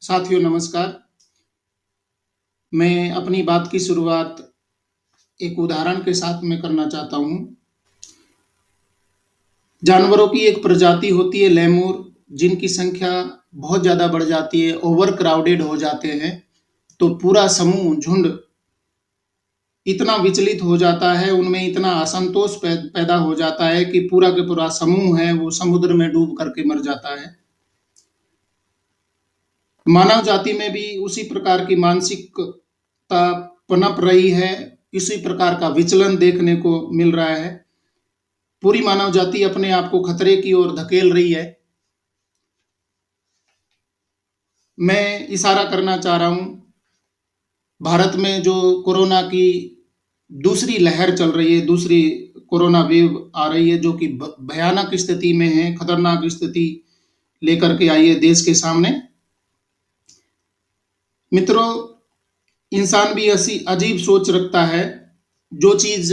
साथियों नमस्कार। मैं अपनी बात की शुरुआत एक उदाहरण के साथ में करना चाहता हूँ। जानवरों की एक प्रजाति होती है लैमूर, जिनकी संख्या बहुत ज़्यादा बढ़ जाती है, ओवर क्राउडेड हो जाते हैं, तो पूरा समूह, झुंड इतना विचलित हो जाता है, उनमें इतना असंतोष पैदा हो जाता है कि पूरा के पूरा समूह है, वो समुद्र में डूब करके मर जाता है। मानव जाति में भी उसी प्रकार की मानसिकता पनप रही है, इसी प्रकार का विचलन देखने को मिल रहा है। पूरी मानव जाति अपने आप को खतरे की ओर धकेल रही है। मैं इशारा करना चाह रहा हूँ, भारत में जो कोरोना की दूसरी लहर चल रही है, दूसरी कोरोना वेव आ रही है, जो कि भयानक स्थिति में है, खतरनाक स्थिति लेकर के आई है देश के सामने। मित्रों, इंसान भी ऐसी अजीब सोच रखता है, जो चीज़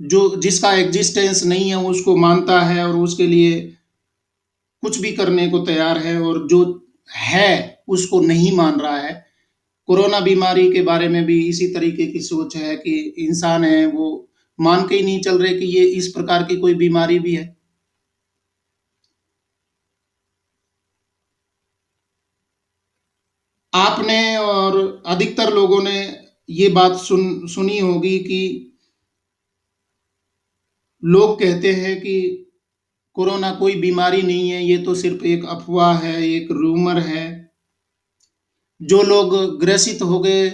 जो जिसका एग्जिस्टेंस नहीं है उसको मानता है और उसके लिए कुछ भी करने को तैयार है, और जो है उसको नहीं मान रहा है। कोरोना बीमारी के बारे में भी इसी तरीके की सोच है कि इंसान है वो मान के ही नहीं चल रहे कि ये इस प्रकार की कोई बीमारी भी है। आपने और अधिकतर लोगों ने ये बात सुनी होगी कि लोग कहते हैं कि कोरोना कोई बीमारी नहीं है, ये तो सिर्फ एक अफवाह है, एक रूमर है। जो लोग ग्रसित हो गए,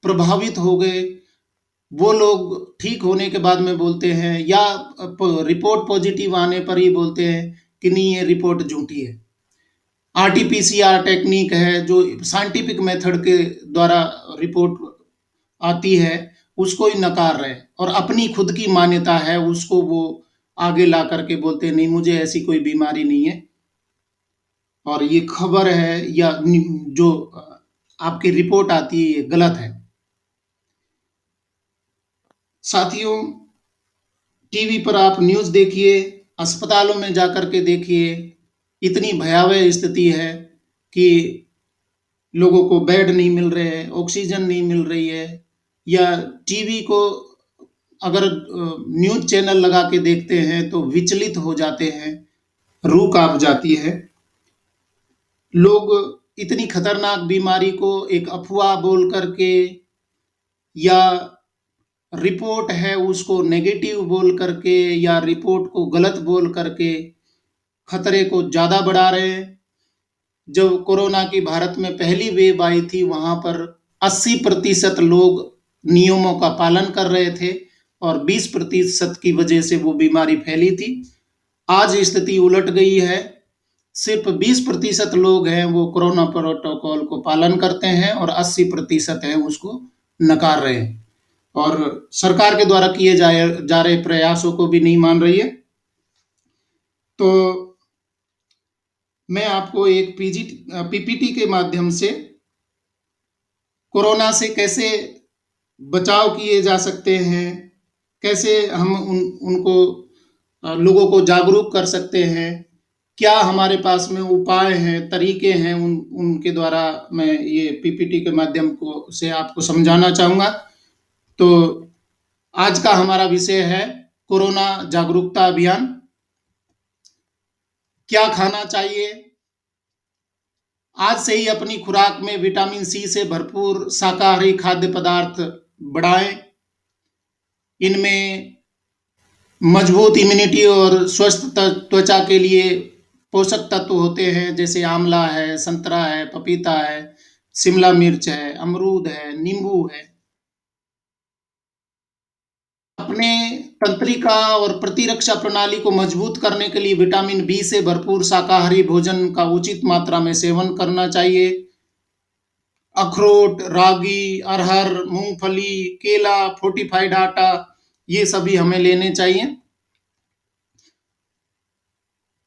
प्रभावित हो गए, वो लोग ठीक होने के बाद में बोलते हैं, या रिपोर्ट पॉजिटिव आने पर ही बोलते हैं कि नहीं, ये रिपोर्ट झूठी है। आरटीपीसीआर टेक्निक है, जो साइंटिफिक मेथड के द्वारा रिपोर्ट आती है, उसको ही नकार रहे हैं, और अपनी खुद की मान्यता है उसको वो आगे ला करके बोलते हैं, नहीं मुझे ऐसी कोई बीमारी नहीं है, और ये खबर है या जो आपकी रिपोर्ट आती है ये गलत है। साथियों, टीवी पर आप न्यूज़ देखिए, अस्पतालों में जाकर के देखिए, इतनी भयावह स्थिति है कि लोगों को बेड नहीं मिल रहे हैं, ऑक्सीजन नहीं मिल रही है, या टीवी को अगर न्यूज़ चैनल लगा के देखते हैं तो विचलित हो जाते हैं, रूह काँप जाती है। लोग इतनी खतरनाक बीमारी को एक अफ़वाह बोल कर के, या रिपोर्ट है उसको नेगेटिव बोल करके, या रिपोर्ट को गलत बोल करके खतरे को ज़्यादा बढ़ा रहे हैं। जब कोरोना की भारत में पहली वेव आई थी, वहाँ पर 80% लोग नियमों का पालन कर रहे थे, और 20% की वजह से वो बीमारी फैली थी। आज स्थिति उलट गई है, सिर्फ 20% लोग हैं वो कोरोना प्रोटोकॉल को पालन करते हैं, और 80% हैं उसको नकार रहे हैं, और सरकार के द्वारा किए जा रहे प्रयासों को भी नहीं मान रही है। तो मैं आपको एक पीपीटी के माध्यम से कोरोना से कैसे बचाव किए जा सकते हैं, कैसे हम उनको लोगों को जागरूक कर सकते हैं, क्या हमारे पास में उपाय हैं, तरीके हैं, उनके द्वारा मैं ये पीपीटी के माध्यम को से आपको समझाना चाहूँगा। तो आज का हमारा विषय है कोरोना जागरूकता अभियान। क्या खाना चाहिए? आज से ही अपनी खुराक में विटामिन सी से भरपूर शाकाहारी खाद्य पदार्थ बढ़ाएं। इनमें मजबूत इम्यूनिटी और स्वस्थ त्वचा के लिए पोषक तत्व होते हैं, जैसे आंवला है, संतरा है, पपीता है, शिमला मिर्च है, अमरूद है, नींबू है। अपने तंत्रिका और प्रतिरक्षा प्रणाली को मजबूत करने के लिए विटामिन बी से भरपूर शाकाहारी भोजन का उचित मात्रा में सेवन करना चाहिए। अखरोट, रागी, अरहर, मूंगफली, केला, फोर्टिफाइड आटा, ये सभी हमें लेने चाहिए।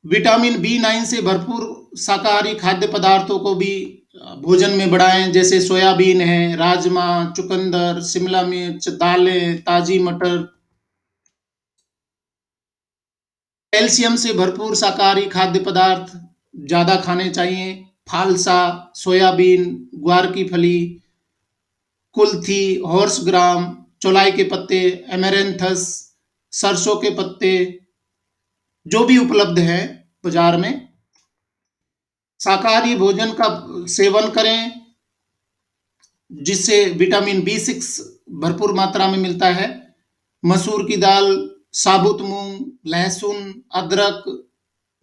विटामिन बी 9 से भरपूर शाकाहारी खाद्य पदार्थों को भी भोजन में बढ़ाएं, जैसे सोयाबीन है, राजमा, चुकंदर, शिमला मिर्च, दालें, ताजी मटर। कैल्शियम से भरपूर शाकाहारी खाद्य पदार्थ ज़्यादा खाने चाहिए। फालसा, सोयाबीन, ग्वार की फली, कुल्थी, हॉर्स ग्राम, चौलाई के पत्ते, एमेरेंथस, सरसों के पत्ते, जो भी उपलब्ध है बाजार में, शाकाहारी भोजन का सेवन करें, जिससे विटामिन बी 6 भरपूर मात्रा में मिलता है। मसूर की दाल, साबुत मूंग, लहसुन, अदरक,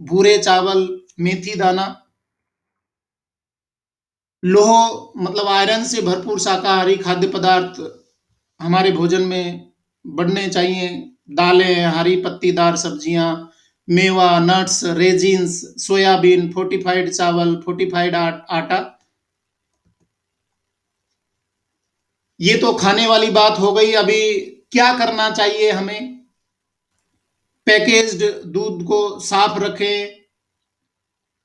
भूरे चावल, मेथी दाना, लोह मतलब आयरन से भरपूर शाकाहारी खाद्य पदार्थ हमारे भोजन में बढ़ने चाहिए। दालें, हरी पत्तीदार सब्जियां, मेवा, नट्स, रेजिन्स, सोयाबीन, फोर्टिफाइड चावल, फोर्टिफाइड आटा। ये तो खाने वाली बात हो गई। अभी क्या करना चाहिए हमें? पैकेज्ड दूध को साफ रखें।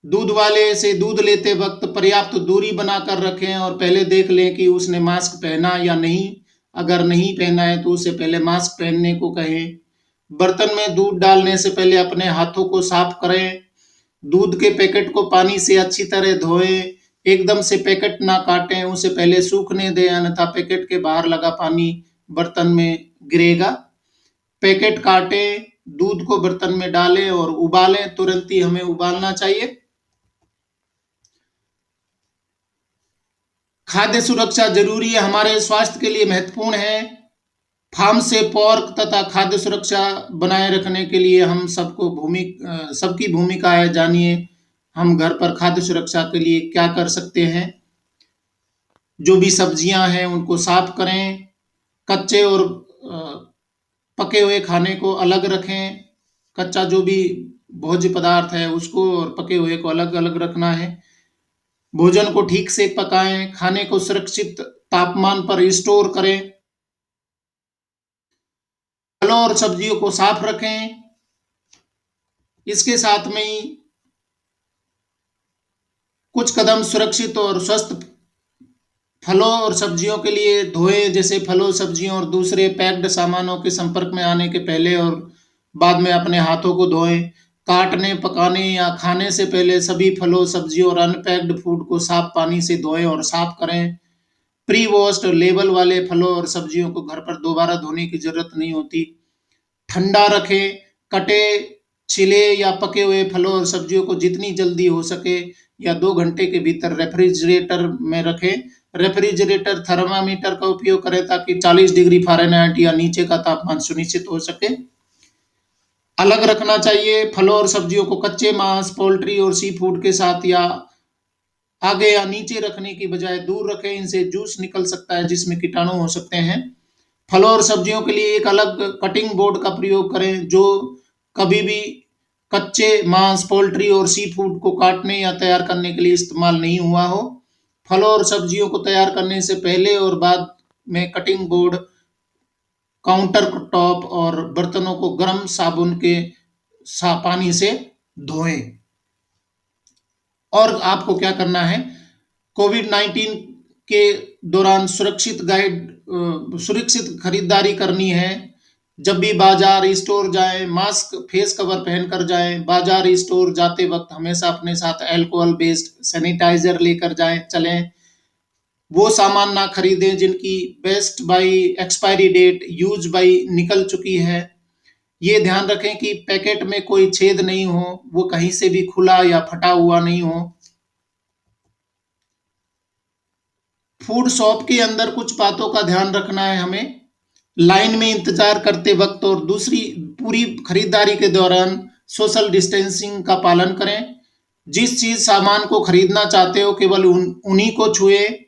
दूध वाले से दूध लेते वक्त पर्याप्त दूरी बनाकर रखें और पहले देख लें कि उसने मास्क पहना या नहीं। अगर नहीं पहना है तो उसे पहले मास्क पहनने को कहें। बर्तन में दूध डालने से पहले अपने हाथों को साफ करें। दूध के पैकेट को पानी से अच्छी तरह धोएं। एकदम से पैकेट ना काटें, उसे पहले सूखने दें, अन्यथा पैकेट के बाहर लगा पानी बर्तन में गिरेगा। पैकेट काटें, दूध को बर्तन में डालें और उबालें। तुरंत ही हमें उबालना चाहिए। खाद्य सुरक्षा जरूरी है, हमारे स्वास्थ्य के लिए महत्वपूर्ण है। फार्म से पोर्क तथा खाद्य सुरक्षा बनाए रखने के लिए हम सबकी भूमिका है, जानिए हम घर पर खाद्य सुरक्षा के लिए क्या कर सकते हैं। जो भी सब्जियां हैं उनको साफ करें। कच्चे और पके हुए खाने को अलग रखें। कच्चा जो भी भोज्य पदार्थ है उसको और पके हुए को अलग अलग रखना है। भोजन को ठीक से पकाएं। खाने को सुरक्षित तापमान पर स्टोर करें। फलों और सब्जियों को साफ रखें। इसके साथ में ही कुछ कदम सुरक्षित और स्वस्थ फलों और सब्जियों के लिए धोएं, जैसे फलों सब्जियों और दूसरे पैक्ड सामानों के संपर्क में आने के पहले और बाद में अपने हाथों को धोएं। काटने, पकाने या खाने से पहले सभी फलों सब्जियों और अनपैक्ड फूड को साफ पानी से धोएं और साफ करें। प्री वॉश्ड लेबल वाले फलों और सब्जियों को घर पर दोबारा धोने की जरूरत नहीं होती। ठंडा रखें। कटे, छिले या पके हुए फलों और सब्जियों को जितनी जल्दी हो सके या 2 घंटे के भीतर रेफ्रिजरेटर में रखें। रेफ्रिजरेटर थर्मामीटर का उपयोग करें ताकि 40 डिग्री फ़ारेनहाइट या नीचे का तापमान सुनिश्चित हो सके। अलग रखना चाहिए। फलों और सब्जियों को कच्चे मांस, पोल्ट्री और सी फूड के साथ या आगे या नीचे रखने की बजाय दूर रखें। इनसे जूस निकल सकता है जिसमें कीटाणु हो सकते हैं। फलों और सब्जियों के लिए एक अलग कटिंग बोर्ड का प्रयोग करें जो कभी भी कच्चे मांस, पोल्ट्री और सी फूड को काटने या तैयार करने के लिए इस्तेमाल नहीं हुआ हो। फलों और सब्जियों को तैयार करने से पहले और बाद में कटिंग बोर्ड, काउंटर टॉप और बर्तनों को गर्म साबुन के पानी से धोएं। और आपको क्या करना है? कोविड-19 के दौरान सुरक्षित खरीदारी करनी है। जब भी बाजार, स्टोर जाएं, मास्क, फेस कवर पहनकर जाएं। बाजार, स्टोर जाते वक्त हमेशा अपने साथ अल्कोहल बेस्ड सैनिटाइजर लेकर जाएं, चलें। वो सामान ना खरीदें जिनकी best by expiry date, use by निकल चुकी है। ये ध्यान रखें कि पैकेट में कोई छेद नहीं हो, वो कहीं से भी खुला या फटा हुआ नहीं हो। फूड शॉप के अंदर कुछ बातों का ध्यान रखना है हमें। लाइन में इंतजार करते वक्त और दूसरी पूरी खरीदारी के दौरान सोशल डिस्टेंसिंग का पालन करें। जिस चीज सामान को खरीदना चाहते हो केवल उन्हीं को छुए।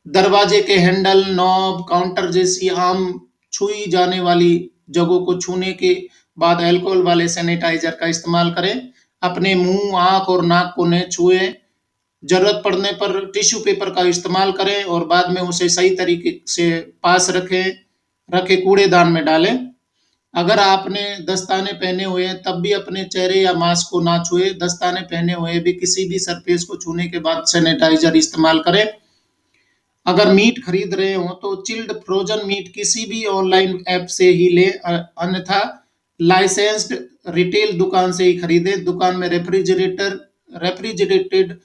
दरवाजे के हैंडल, नॉब, काउंटर जैसी आम छुई जाने वाली जगहों को छूने के बाद अल्कोहल वाले सैनिटाइजर का इस्तेमाल करें। अपने मुंह, आंख और नाक को न छुएं। जरूरत पड़ने पर टिश्यू पेपर का इस्तेमाल करें और बाद में उसे सही तरीके से पास रखें कूड़ेदान में डालें। अगर आपने दस्ताने पहने हुए हैं तब भी अपने चेहरे या मास्क को ना छुए। दस्ताने पहने हुए भी किसी भी सरफेस को छूने के बाद सैनिटाइजर इस्तेमाल करें। अगर मीट खरीद रहे हो तो चिल्ड फ्रोजन मीट किसी भी ऑनलाइन ऐप से ही लें, अन्यथा लाइसेंस्ड रिटेल दुकान से ही खरीदें। दुकान में रेफ्रिजरेटेड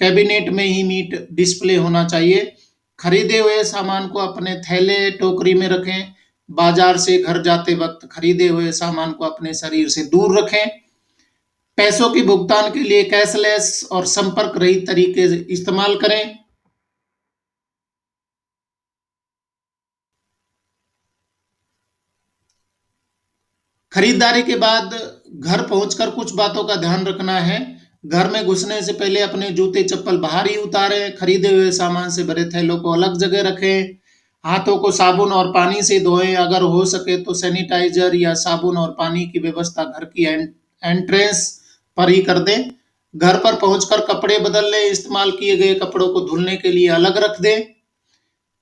कैबिनेट में ही मीट डिस्प्ले होना चाहिए। खरीदे हुए सामान को अपने थैले टोकरी में रखें। बाजार से घर जाते वक्त खरीदे हुए सामान को अपने शरीर से दूर रखें। पैसों की भुगतान के लिए कैशलेस और संपर्क रहित तरीके इस्तेमाल करें। खरीदारी के बाद घर पहुंचकर कुछ बातों का ध्यान रखना है। घर में घुसने से पहले अपने जूते चप्पल बाहर ही उतारें। खरीदे हुए सामान से भरे थैलों को अलग जगह रखें। हाथों को साबुन और पानी से धोएं। अगर हो सके तो सैनिटाइजर या साबुन और पानी की व्यवस्था घर की एंट्रेंस पर ही कर दें। घर पर पहुंचकर कपड़े बदल लें। इस्तेमाल किए गए कपड़ों को धुलने के लिए अलग रख दें।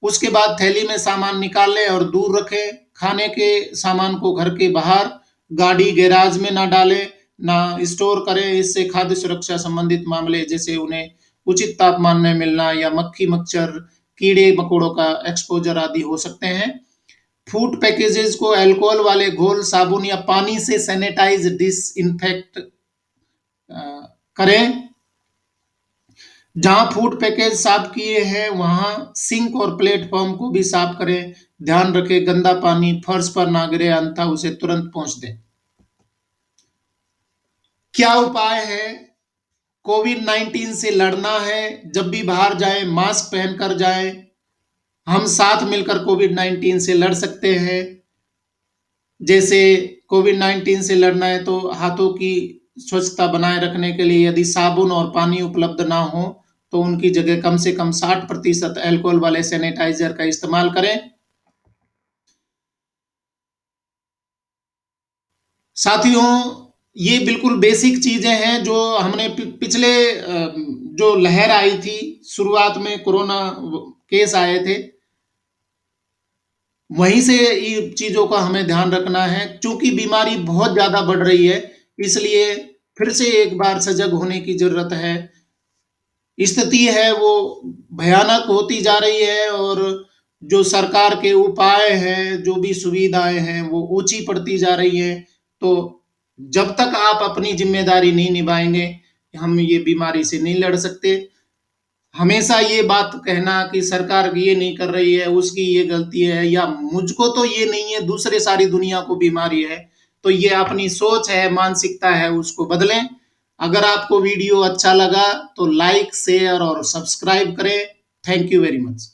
उसके बाद थैली में सामान निकाल लें और दूर रखें। खाने के सामान को घर के बाहर गाड़ी गैराज में ना डालें, ना स्टोर करें। इससे खाद्य सुरक्षा संबंधित मामले जैसे उन्हें उचित तापमान में मिलना या मक्खी मच्छर कीड़े मकोड़ों का एक्सपोजर आदि हो सकते हैं। फूड पैकेजेस को अल्कोहल वाले घोल साबुन या पानी से सैनिटाइज डिसइंफेक्ट करें। जहां फूड पैकेज साफ किए हैं वहां सिंक और प्लेटफॉर्म को भी साफ करें। ध्यान रखें गंदा पानी फर्श पर ना गिरे, अन्यथा उसे तुरंत पोंछ दें। क्या उपाय है? कोविड 19 से लड़ना है। जब भी बाहर जाएं मास्क पहनकर जाएं। हम साथ मिलकर कोविड 19 से लड़ सकते हैं। जैसे कोविड 19 से लड़ना है तो हाथों की स्वच्छता बनाए रखने के लिए यदि साबुन और पानी उपलब्ध ना हो तो उनकी जगह कम से कम 60% अल्कोहल वाले सैनिटाइजर का इस्तेमाल करें। साथियों, ये बिल्कुल बेसिक चीजें हैं जो हमने पिछले जो लहर आई थी, शुरुआत में कोरोना केस आए थे, वहीं से ये चीजों का हमें ध्यान रखना है। क्योंकि बीमारी बहुत ज्यादा बढ़ रही है, इसलिए फिर से एक बार सजग होने की जरूरत है। स्थिति है वो भयानक होती जा रही है और जो सरकार के उपाय हैं, जो भी सुविधाएं हैं वो ऊंची पड़ती जा रही हैं। तो जब तक आप अपनी जिम्मेदारी नहीं निभाएंगे हम ये बीमारी से नहीं लड़ सकते। हमेशा ये बात कहना कि सरकार ये नहीं कर रही है, उसकी ये गलती है या मुझको तो ये नहीं है दूसरे सारी दुनिया को बीमारी है, तो ये अपनी सोच है, मानसिकता है, उसको बदलें। अगर आपको वीडियो अच्छा लगा तो लाइक शेयर और सब्सक्राइब करें। Thank you very much.